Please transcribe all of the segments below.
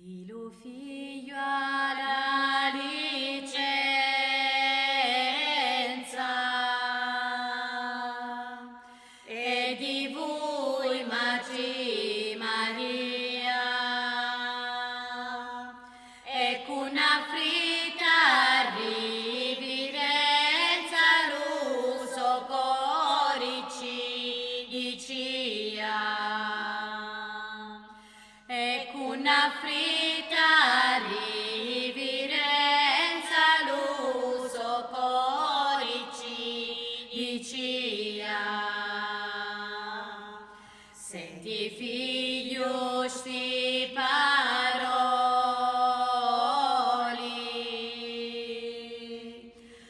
Di lo figlio alla licenza e di voi Maggi Maria e con una fritta rivirenza l'uso corici dicia e con una fritta rivirenza l'uso corici dicia senti figlio sti paroli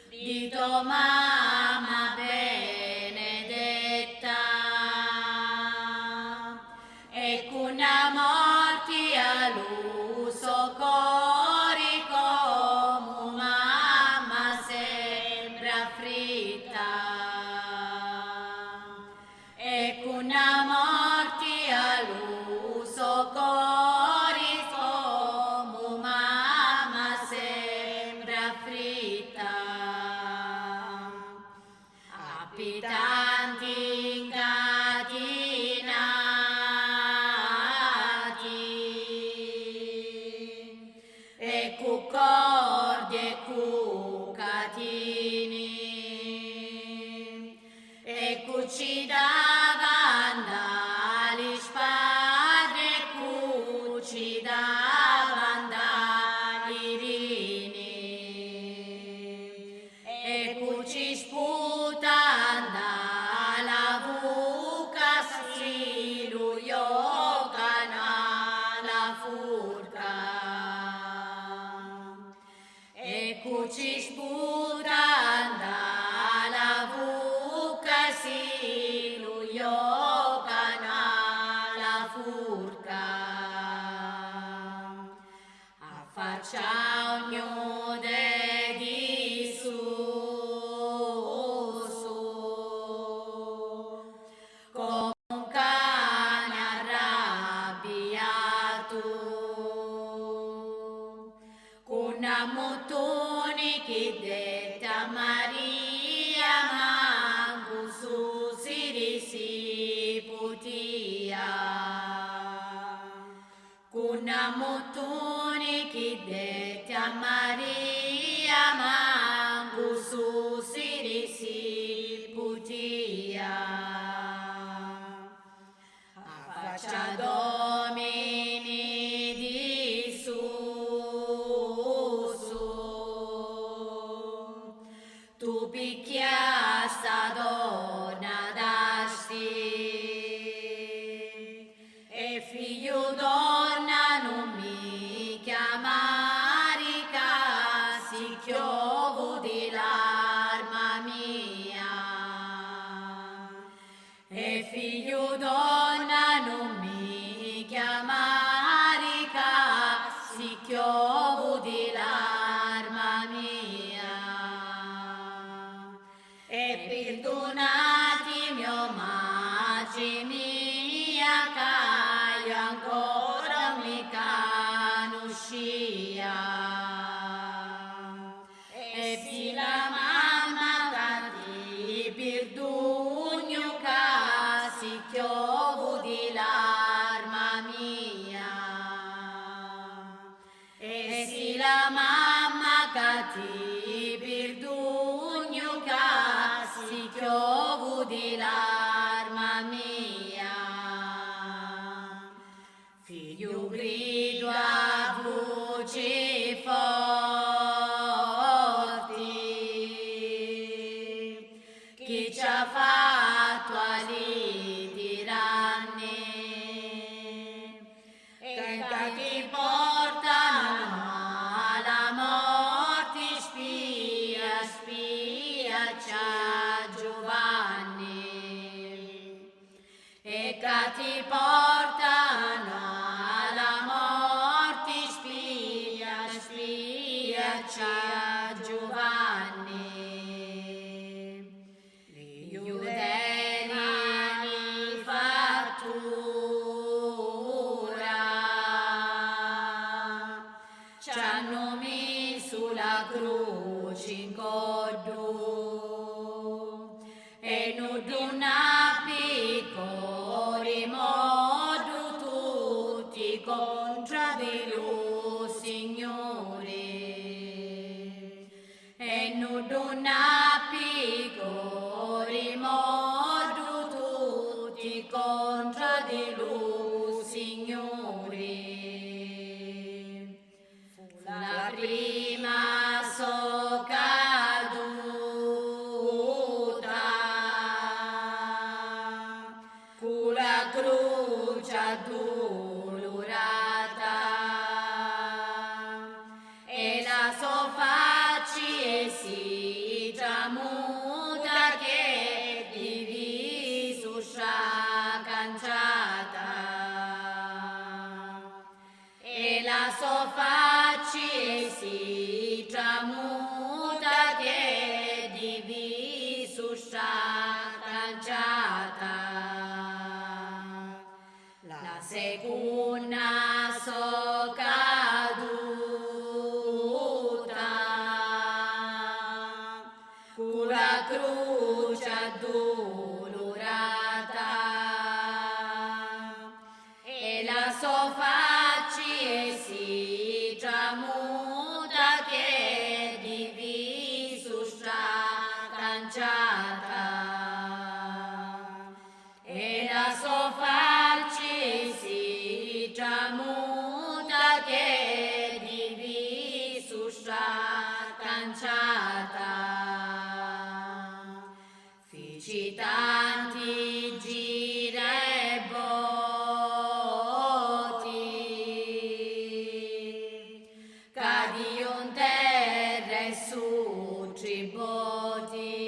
di tua mamma benedetta e con una morte all'uso cori come mamma sembra fritta e con una morte all'uso cori come mamma sembra fritta abitanti incatenati e cu cordie e cu catini e cu ci davan dagli spadre e cu ci davan dagli rini e cu ci sputan dalla buca si lui la furca e cu ci sputan dalla buca si lui la furca affaccia ognuno di su come un cane arrabbiato con una mottone che detta Maria manco su si potia con una mottone che detta Maria manco su si potia affaccia domini di su tu picchia sta donna d'asti e figlio donna non mi chiamare si chiovo di l'arma mia e figlio donna non mi chiamare si chiovo di l'arma mia e perdonati mio Maggi mia che io ancora mi conoscia e si la mamma che ti perdugno che si chiovo di l'arma mia e si la mamma che ti perdugno che si chiovo di l'arma mia figlio grido a voce forte che ci ha fatto ali tiranne e che ti portano alla morte spia c'ha Giovanni e che ti portano alla morte spia c'ha Giovanni gli udeli fattura nuduna piccoli modu tutti contro di lui, Signore. E nuduna piccoli modu tutti contro di lui, Signore. La prima so caduta, con la croce addolorata, e la so faccia si tramuta che diviso scia canciata, e la so faccia si tramuta che diviso scia canciata. La seconda so caduta, con la croce addolorata, e la so faccia si tramuta che diviso scia canciata, e la so faccia si tramuta che diviso scia canciata. Fici tanti giri e botti, cadi in terra e su triboti,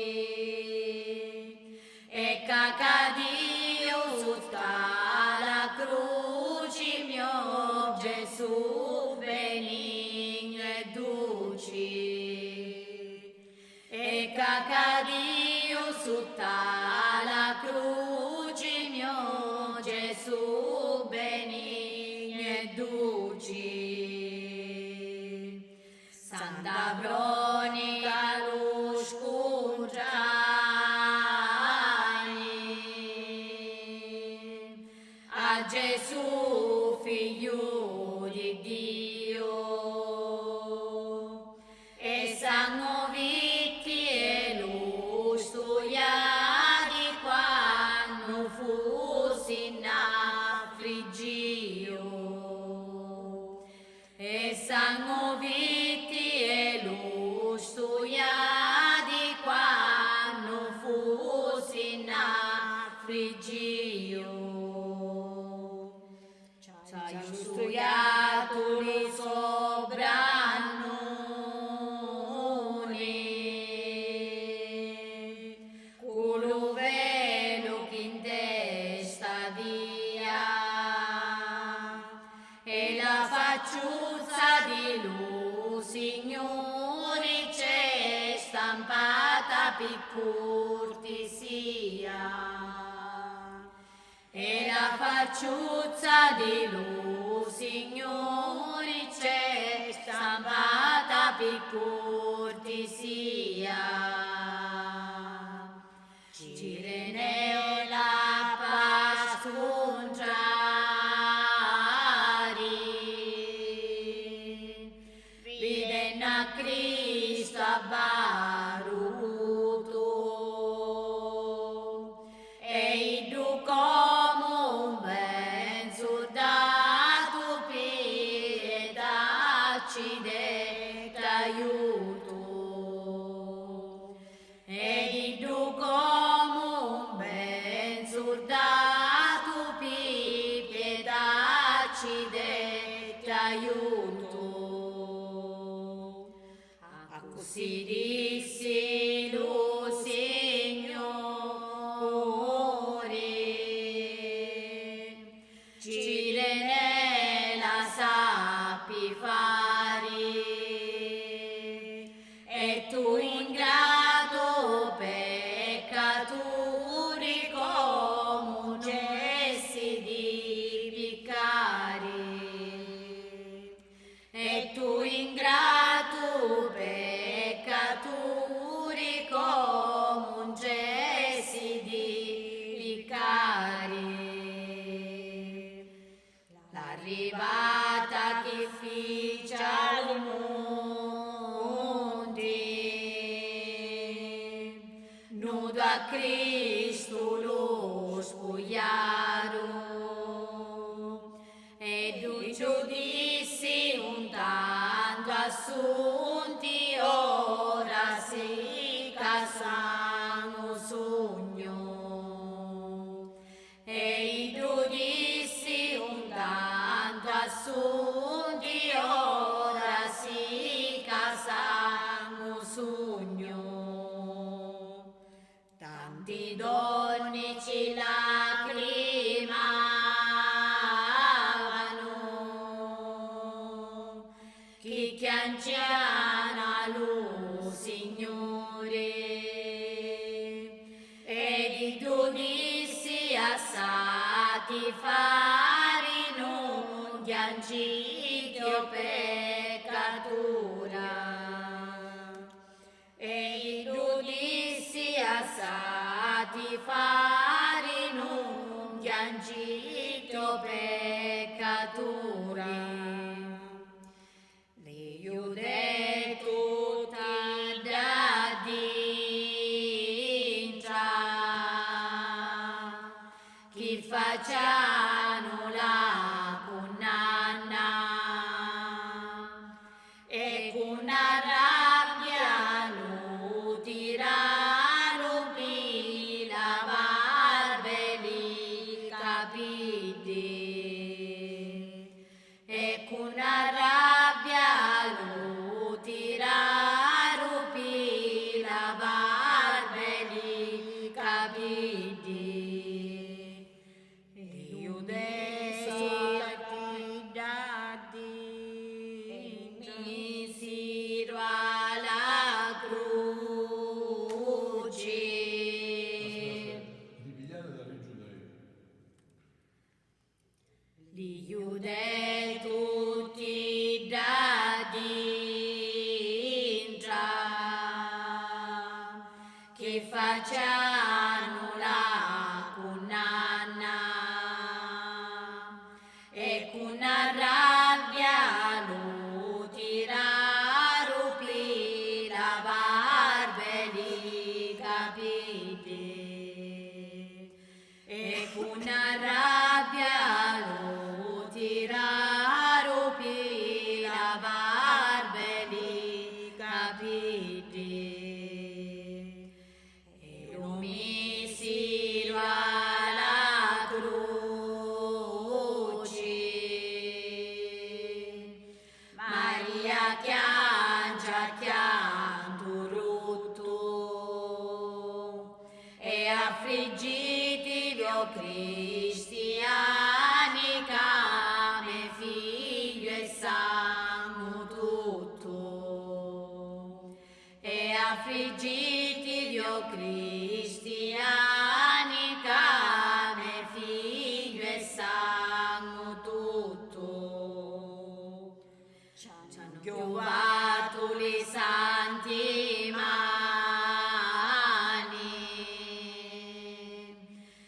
e cacadio su la croce mio Gesù benigno e duci, e cacadio su la croce mio Gesù benigno e duci. Santa Veronica lo scongiani, a Gesù figlio di Dio, e sanno vitti e lo studiati quando fussi in affliggio, e sanno vitti e lo studiati quando fussi in affliggio. C'hai studiato li soprannoni, con lo velo che in testa via, e la facciuzza di lui, Signore, c'è stampata per cortesia, e la facciuzza di lui, Signore, c'è stampata per cortesia. Cireneo la pascongiari, viden a Cristo abbaruto, e iddu come un ben soldato pietà ci detta aiuto. i giudizi assati farino giancito peccatura, e i giudizi assati farino giancito peccatura. Li giudei tutti da dintra, chi facciano la condanna, e con rabbia lo tirano per lavarve li capiti, e con rabbia lo tirano per lavarve li capiti. Io adesso misero alla croce. Li giudei tutti da dintra, che facciano la condanna, e con rabbia lo tiraro per lavarve li capiti, e con rabbia lo tiraro per lavarve li capiti. E lo misero alla croce, Maria chiangia chianto rotto, e affliggiti o cristiani, come figlio e sangue tutto, e affliggiti o cristiani, come figlio e sangue tutto. Ci hanno giovato le santi mani,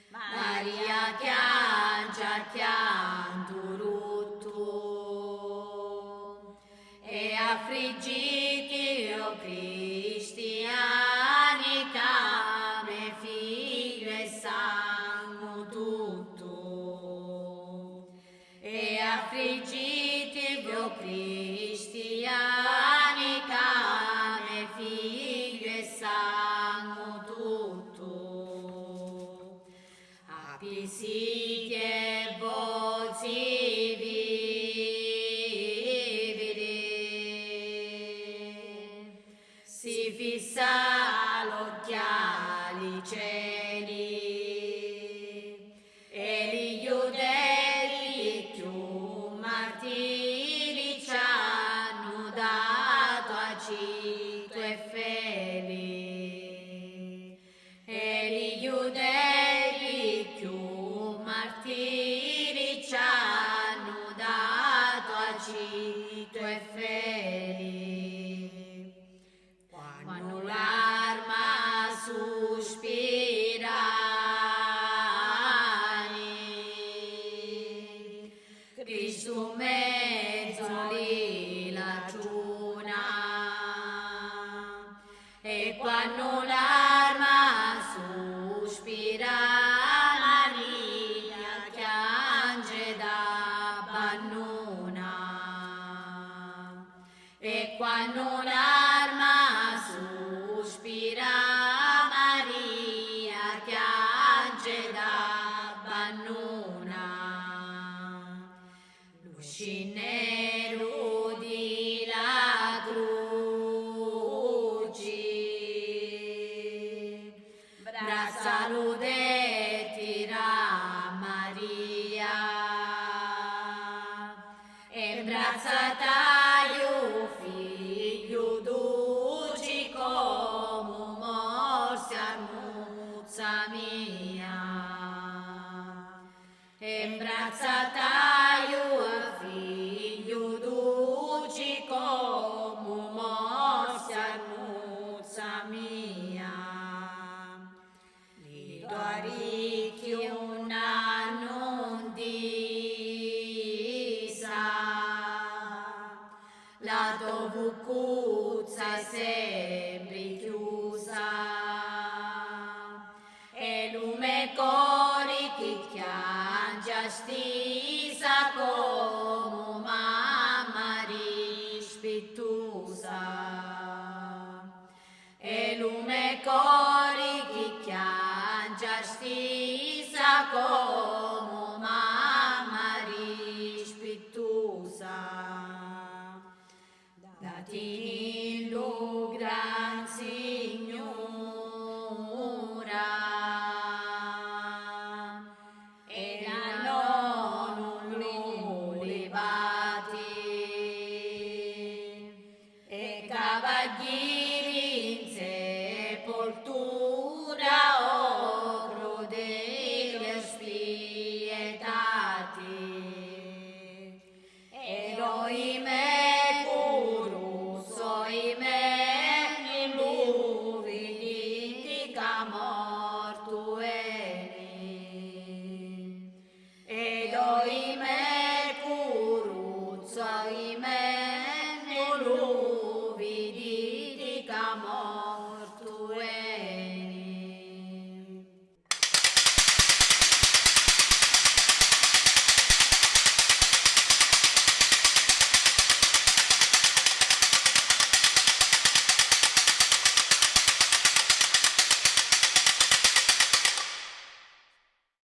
Maria chiangia chianto rotto, e affliggiti o cristiani, come figlio e sangue tutto, e affliggiti o cristiani, come figlio e sangue tutto. Appisiti e voci vivere, si fissa l'occhiali cieli, e li giudei più martiri ci hanno dato a cito e feli, e li giudei più martiri ci hanno dato a cito e feli. Quando l'arma sospirani, Cristo mezzo li laciuna, e quando l'arma sospira, Maria chiange da bannuna, e quando l'arma sospira, Maria chiange da bannuna. Scinero di la croce, braccia tira Maria, e braccia taglio figlio dolce come morsi armuzzami. mia. Embrazzata io a figlio duci come morsia nuzza mia. Li doaricchi una non disa, la dovucuzza è sempre chiusa, e lume cori chi chiangia stisa come mamma rispettosa, e lume cori chi chiangia stisa come